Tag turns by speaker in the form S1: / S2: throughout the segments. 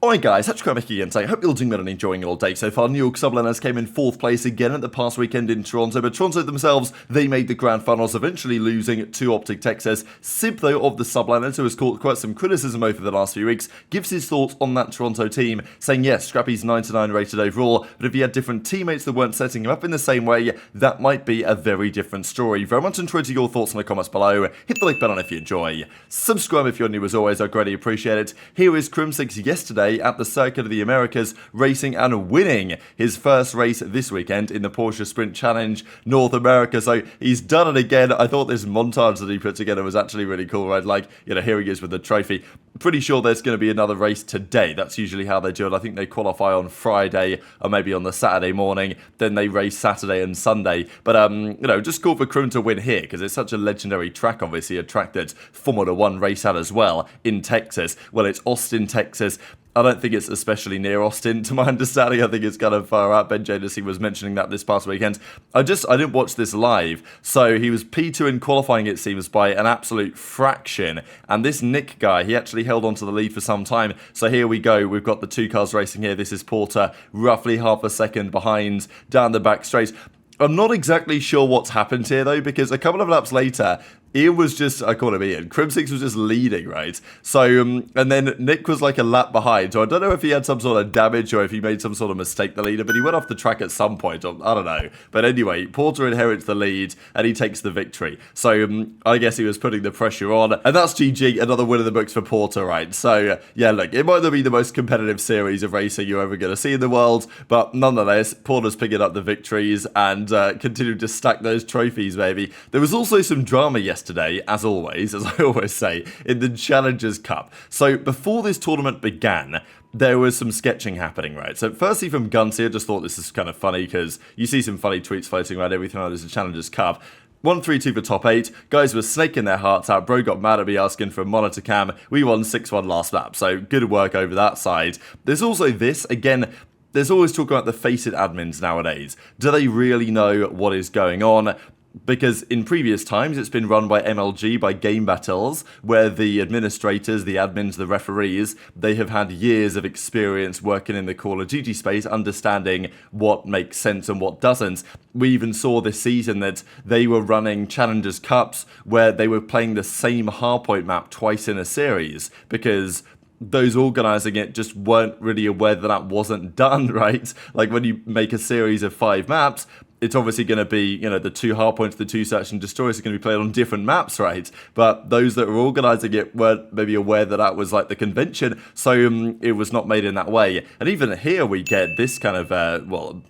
S1: Alright guys, HyDra again today. Hope you're all doing well and enjoying your day so far. New York Subliners came in 4th place again at the past weekend in Toronto, but Toronto themselves, they made the grand finals, eventually losing to OpTic Texas. Simp, though, of the Subliners, who has caught quite some criticism over the last few weeks, gives his thoughts on that Toronto team, saying yes, Scrappy's 99 rated overall, but if he had different teammates that weren't setting him up in the same way, that might be a very different story. Very much enjoyed your thoughts in the comments below. Hit the like button if you enjoy. Subscribe if you're new as always, I greatly appreciate it. Here is Crim6 yesterday at the Circuit of the Americas, racing and winning his first race this weekend in the Porsche Sprint Challenge North America. So he's done it again. I thought this montage that he put together was actually really cool, right? Like, you know, here he is with the trophy. Pretty sure there's going to be another race today. That's usually how they do it. I think they qualify on Friday or maybe on the Saturday morning. Then they race Saturday and Sunday. But, you know, just cool for Crim to win here because it's such a legendary track, obviously, a track that Formula 1 race at as well in Texas. Well, it's Austin, Texas. I don't think it's especially near Austin, to my understanding. I think it's kind of far out. Ben Jadesy was mentioning that this past weekend. I didn't watch this live. So he was P2 in qualifying, it seems, by an absolute fraction. And this Nick guy, he actually held on to the lead for some time. So here we go. We've got the two cars racing here. This is Porter, roughly half a second behind down the back straight. I'm not exactly sure what's happened here, though, because a couple of laps later, Ian was just, I call him Ian, Crim6 was just leading, right? So, and then Nick was like a lap behind, so I don't know if he had some sort of damage or if he made some sort of mistake, the leader, but he went off the track at some point, I don't know. But anyway, Porter inherits the lead, and he takes the victory. So, I guess he was putting the pressure on, and that's GG, another win in the books for Porter, right? So, yeah, look, it might not be the most competitive series of racing you're ever going to see in the world, but nonetheless, Porter's picking up the victories and continuing to stack those trophies, baby. There was also some drama yesterday, as always, as I always say, in the Challengers Cup. So before this tournament began, there was some sketching happening, right? So firstly from Gunsy, I just thought this is kind of funny because you see some funny tweets floating around every time there's a Challengers Cup. 1-3-2 for top 8. Guys were snaking their hearts out. Bro got mad at me asking for a monitor cam. We won 6-1 last lap, so good work over that side. There's also this, again, there's always talk about the FaZe admins nowadays. Do they really know what is going on? Because in previous times, it's been run by MLG, by Game Battles, where the administrators, the admins, the referees, they have had years of experience working in the Call of Duty space, understanding what makes sense and what doesn't. We even saw this season that they were running Challengers Cups where they were playing the same hardpoint map twice in a series, because those organising it just weren't really aware that that wasn't done, right? Like when you make a series of 5 maps, it's obviously going to be, you know, the 2 hardpoints, the 2 search and destroyers are going to be played on different maps, right? But those that were organising it weren't maybe aware that that was like the convention, so it was not made in that way. And even here we get this kind of,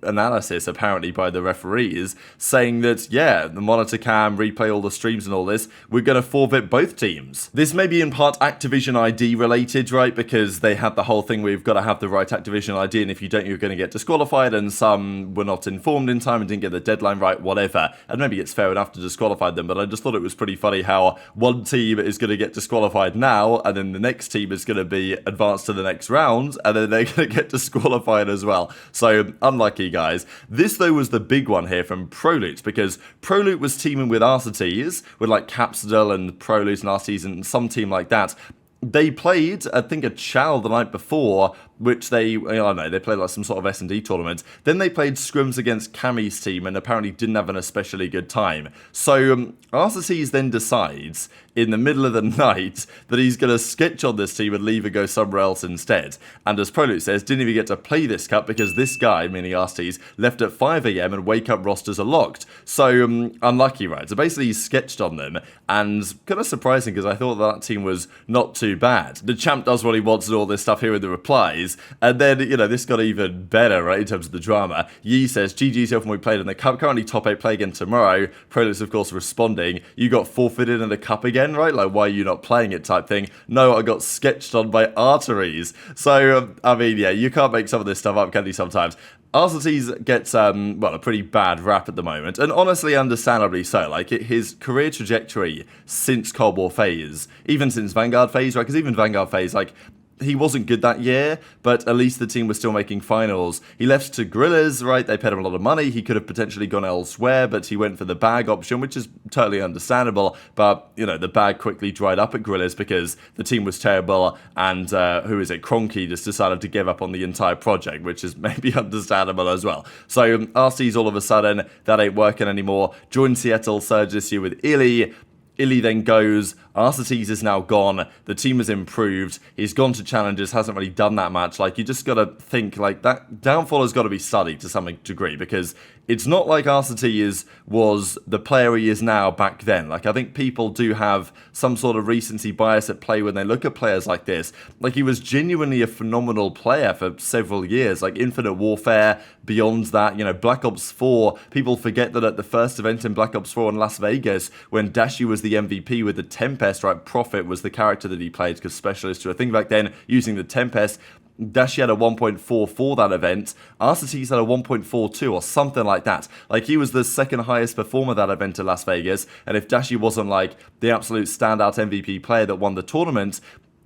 S1: analysis apparently by the referees saying that, yeah, the monitor cam, replay all the streams and all this, we're going to forfeit both teams. This may be in part Activision ID related, right? Because they had the whole thing where you've got to have the right Activision ID, and if you don't, you're going to get disqualified, and some were not informed in time and didn't get the deadline right, whatever. And maybe it's fair enough to disqualify them, but I just thought it was pretty funny how one team is going to get disqualified now, and then the next team is going to be advanced to the next round, and then they're going to get disqualified as well. So, unlucky, guys. This, though, was the big one here from Prolute, because Prolute was teaming with Arteries, with like Capsidel and Prolute, Nasties, and some team like that. They played, I think, a Chow the night before, which they, I don't know, they played like some sort of S&D tournament. Then they played scrims against Cammy's team and apparently didn't have an especially good time. So Arteries then decides in the middle of the night that he's going to sketch on this team and leave and go somewhere else instead. And as Prolute says, didn't even get to play this cup because this guy, meaning Arteries, left at 5 AM and wake up rosters are locked. So unlucky, right? So basically he sketched on them, and kind of surprising because I thought that team was not too bad. The champ does what he wants and all this stuff here in the replies. And then, you know, this got even better, right, in terms of the drama. Yi says, GG's when we played in the cup, currently top 8, play again tomorrow. Prolute's, of course, responding, you got forfeited in the cup again, right? Like, why are you not playing it type thing? No, I got sketched on by Arteries. So, I mean, yeah, you can't make some of this stuff up, can you, sometimes? Arteries gets, a pretty bad rap at the moment, and honestly, understandably so. Like, his career trajectory since Cold War FaZe, even since Vanguard FaZe, right, because even Vanguard FaZe, like, he wasn't good that year, but at least the team was still making finals. He left to Gorillas, right? They paid him a lot of money. He could have potentially gone elsewhere, but he went for the bag option, which is totally understandable. But, you know, the bag quickly dried up at Gorillas because the team was terrible, and who is it? Cronky just decided to give up on the entire project, which is maybe understandable as well. So RC's all of a sudden, that ain't working anymore. Joined Seattle Surge this year with Illy. Illy then goes, Arteries is now gone, the team has improved, he's gone to challenges, hasn't really done that much. Like, you just gotta think, like, that downfall has got to be studied to some degree, because it's not like Arteries was the player he is now back then. Like, I think people do have some sort of recency bias at play when they look at players like this. Like, he was genuinely a phenomenal player for several years, like Infinite Warfare, beyond that, you know, Black Ops 4, people forget that at the first event in Black Ops 4 in Las Vegas, when Dashy was the MVP with the Tempest, right, Prophet was the character that he played, because Specialist, I think back then, using the Tempest, Dashy had a 1.4 for that event, Arteries had a 1.42 or something like that. Like, he was the second highest performer that event in Las Vegas, and if Dashy wasn't like the absolute standout MVP player that won the tournament,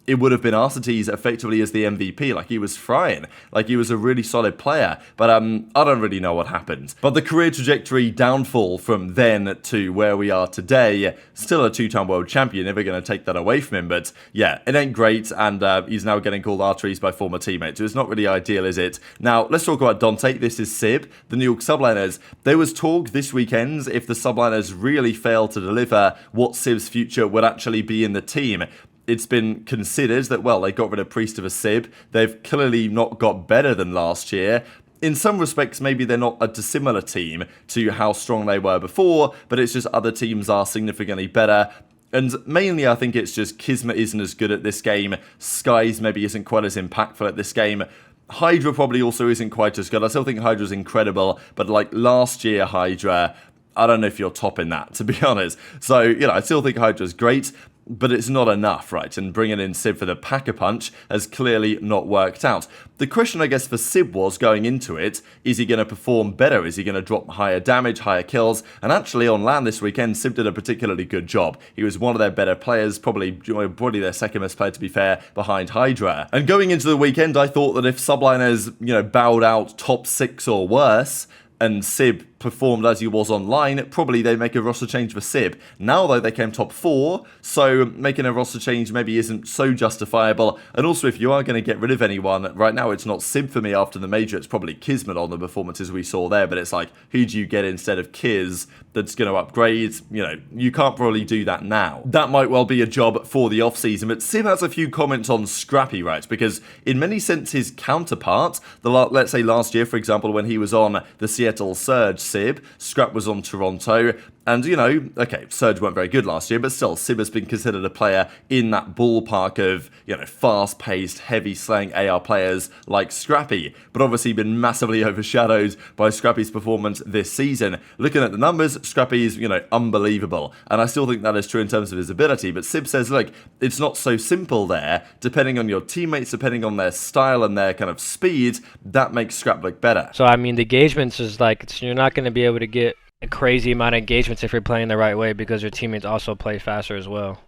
S1: it would have been Arteries effectively as the MVP. Like, he was frying. Like, he was a really solid player. But I don't really know what happened. But the career trajectory downfall from then to where we are today, still a two-time world champion, never going to take that away from him. But yeah, it ain't great, and he's now getting called Arteries by former teammates. So it's not really ideal, is it? Now, let's talk about Dante. This is Sib, the New York Subliners. There was talk this weekend if the Subliners really failed to deliver, what Sib's future would actually be in the team. It's been considered that, well, they got rid of Priestahh for Sib. They've clearly not got better than last year. In some respects, maybe they're not a dissimilar team to how strong they were before, but it's just other teams are significantly better. And mainly, I think it's just Kismet isn't as good at this game. Skyz maybe isn't quite as impactful at this game. HyDra probably also isn't quite as good. I still think HyDra's incredible, but like last year, HyDra, I don't know if you're topping that, to be honest. So, you know, I still think HyDra's great, but it's not enough, right? And bringing in Sib for the Pack-a-Punch has clearly not worked out. The question, I guess, for Sib was, going into it, is he going to perform better? Is he going to drop higher damage, higher kills? And actually, on LAN this weekend, Sib did a particularly good job. He was one of their better players, probably their second best player, to be fair, behind HyDra. And going into the weekend, I thought that if Subliners, you know, bowed out top 6 or worse, and Sib performed as he was online, probably they make a roster change for Sib. Now, though, they came top 4, so making a roster change maybe isn't so justifiable. And also, if you are going to get rid of anyone, right now it's not Sib for me after the major, it's probably Kismet on the performances we saw there, but it's like, who do you get instead of Kiz that's going to upgrade? You know, you can't probably do that now. That might well be a job for the off-season, but Sib has a few comments on Scrappy, right? Because in many senses, his counterpart, let's say last year, for example, when he was on the Seattle Surge, Sib, Scrap was on Toronto, and, you know, okay, Surge weren't very good last year, but still, Sib has been considered a player in that ballpark of, you know, fast-paced, heavy-slaying AR players like Scrappy, but obviously been massively overshadowed by Scrappy's performance this season. Looking at the numbers, Scrappy is, you know, unbelievable, and I still think that is true in terms of his ability, but Sib says, look, it's not so simple there. Depending on your teammates, depending on their style and their kind of speed, that makes Scrap look better.
S2: So, I mean, the engagements is like, you're not going to be able to get a crazy amount of engagements if you're playing the right way, because your teammates also play faster as well,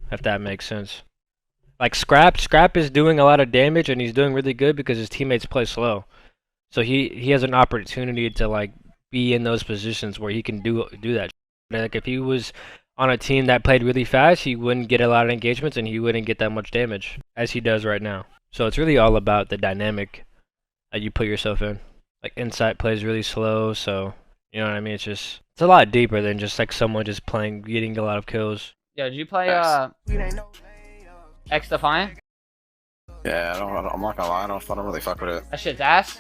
S2: if that makes sense. Like Scrap is doing a lot of damage, and he's doing really good because his teammates play slow. So he has an opportunity to like be in those positions where he can do that. Like if he was on a team that played really fast, he wouldn't get a lot of engagements and he wouldn't get that much damage as he does right now. So it's really all about the dynamic that you put yourself in. Like Insight plays really slow, so you know what I mean? It's a lot deeper than just like someone just playing, getting a lot of kills.
S3: Yo, did you play XDefiant?
S4: Yeah, I'm not gonna lie, I don't really fuck with it.
S3: That shit's ass?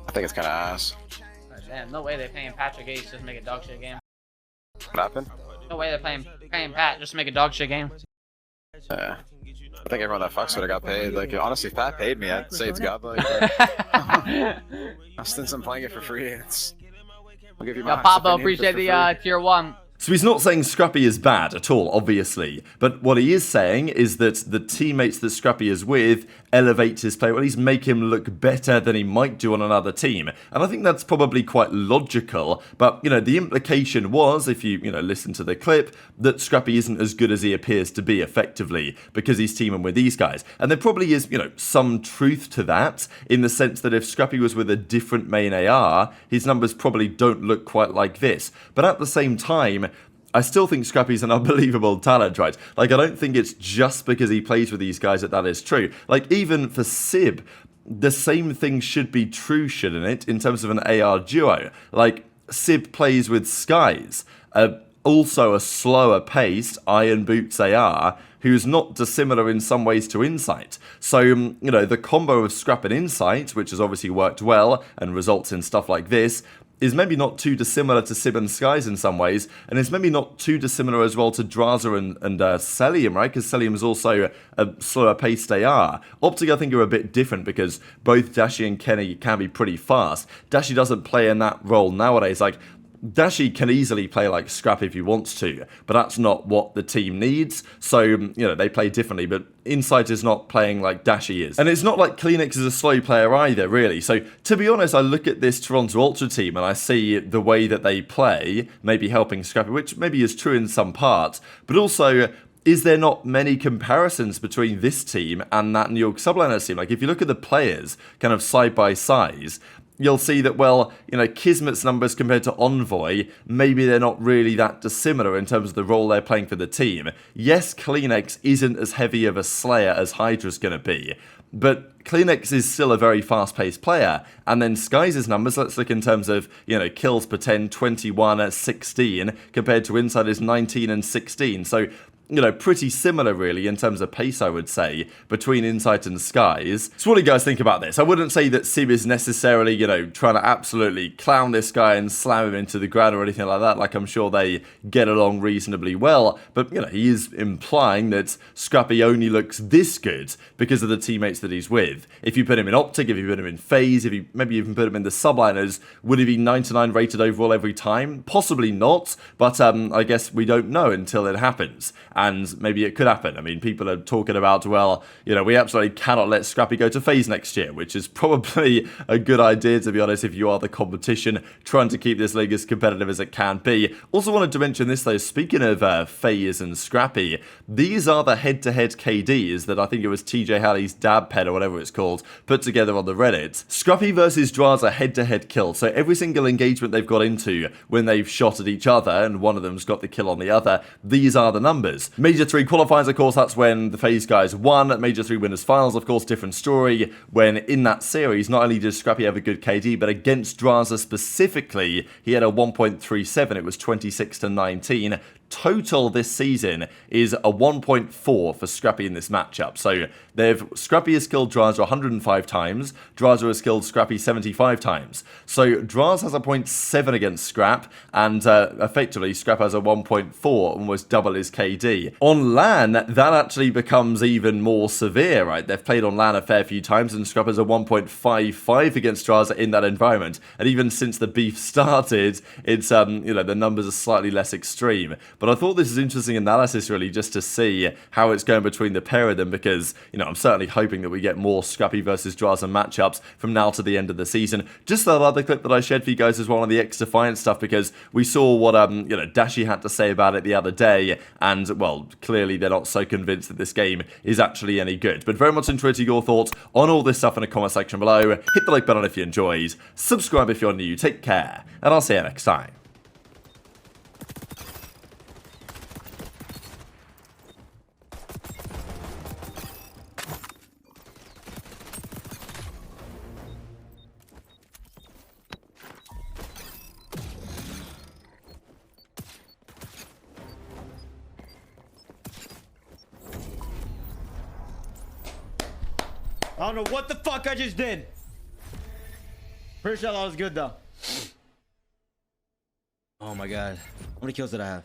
S4: I think it's kinda ass.
S3: Oh, damn, no way they're paying Patrick Gates just to make a dog shit game.
S4: What happened?
S3: No way they're paying Pat just to make a dog shit game.
S4: Yeah. I think everyone that fucks with it got paid. Like, honestly, if Pat paid me, I'd say it's godlike. Since I'm playing it for free, I'll give you my
S3: Pablo, appreciate the tier 1.
S1: So he's not saying Scrappy is bad at all, obviously, but what he is saying is that the teammates that Scrappy is with elevate his play, or at least make him look better than he might do on another team. And I think that's probably quite logical, but, the implication was, if you, listen to the clip, that Scrappy isn't as good as he appears to be effectively, because he's teaming with these guys. And there probably is, some truth to that, in the sense that if Scrappy was with a different main AR, his numbers probably don't look quite like this. But at the same time, I still think Scrappy's an unbelievable talent, right? Like, I don't think it's just because he plays with these guys that is true. Like, even for Sib, the same thing should be true, shouldn't it, in terms of an AR duo? Like, Sib plays with Skyz, also a slower paced Iron Boots AR, who's not dissimilar in some ways to Insight. So, the combo of Scrap and Insight, which has obviously worked well and results in stuff like this, is maybe not too dissimilar to Sib and Skyz in some ways, and it's maybe not too dissimilar as well to Drazah and Cellium, right? Because Cellium is also a slower paced AR. OpTic, I think, are a bit different because both Dashy and Kenny can be pretty fast. Dashy doesn't play in that role nowadays. Like, Dashy can easily play like Scrap if he wants to, but that's not what the team needs. So, they play differently, but Insight is not playing like Dashy is. And it's not like CleanX is a slow player either, really. So, to be honest, I look at this Toronto Ultra team and I see the way that they play, maybe helping Scrappy, which maybe is true in some parts, but also, is there not many comparisons between this team and that New York Subliners team? Like, if you look at the players kind of side by side, you'll see that, well, Kismet's numbers compared to Envoy, maybe they're not really that dissimilar in terms of the role they're playing for the team. Yes, CleanX isn't as heavy of a slayer as HyDra's going to be, but CleanX is still a very fast-paced player. And then Skyz's numbers, let's look in terms of, kills per 10, 21 16, compared to Inside is 19 and 16. So, pretty similar really in terms of pace, I would say, between Insight and Skyz. So what do you guys think about this? I wouldn't say that Sib is necessarily, trying to absolutely clown this guy and slam him into the ground or anything like that. Like, I'm sure they get along reasonably well, but, he is implying that Scrappy only looks this good because of the teammates that he's with. If you put him in OpTic, if you put him in FaZe, if you maybe even put him in the Subliners, would he be 99 rated overall every time? Possibly not, but I guess we don't know until it happens. And maybe it could happen. I mean, people are talking about, well, we absolutely cannot let Scrappy go to FaZe next year, which is probably a good idea, to be honest, if you are the competition, trying to keep this league as competitive as it can be. Also wanted to mention this, though, speaking of FaZe and Scrappy, these are the head-to-head KDs that I think it was TJ Halley's dab ped, or whatever it's called, put together on the Reddit. Scrappy versus Drazah head-to-head kill. So every single engagement they've got into when they've shot at each other, and one of them's got the kill on the other, these are the numbers. Major 3 qualifiers, of course, that's when the FaZe guys won. At Major 3 winners finals, of course, different story. When in that series, not only did Scrappy have a good KD, but against Drazah specifically, he had a 1.37. It was 26-19. Total this season is a 1.4 for Scrappy in this matchup. So Scrappy has killed Drazah 105 times, Drazah has killed Scrappy 75 times. So Drazah has a 0.7 against Scrap, and effectively Scrap has a 1.4, almost double his KD. On LAN, that actually becomes even more severe, right? They've played on LAN a fair few times, and Scrap has a 1.55 against Drazah in that environment. And even since the beef started, it's the numbers are slightly less extreme. But I thought this is interesting analysis, really, just to see how it's going between the pair of them, because, I'm certainly hoping that we get more Scrappy versus Drazah matchups from now to the end of the season. Just that other clip that I shared for you guys as well on the XDefiant stuff, because we saw what, Dashy had to say about it the other day, and, well, clearly they're not so convinced that this game is actually any good. But very much interested your thoughts on all this stuff in the comment section below. Hit the like button if you enjoyed, subscribe if you're new, take care, and I'll see you next time.
S5: I don't know what the fuck I just did. Pretty sure that was good though. Oh my god. How many kills did I have?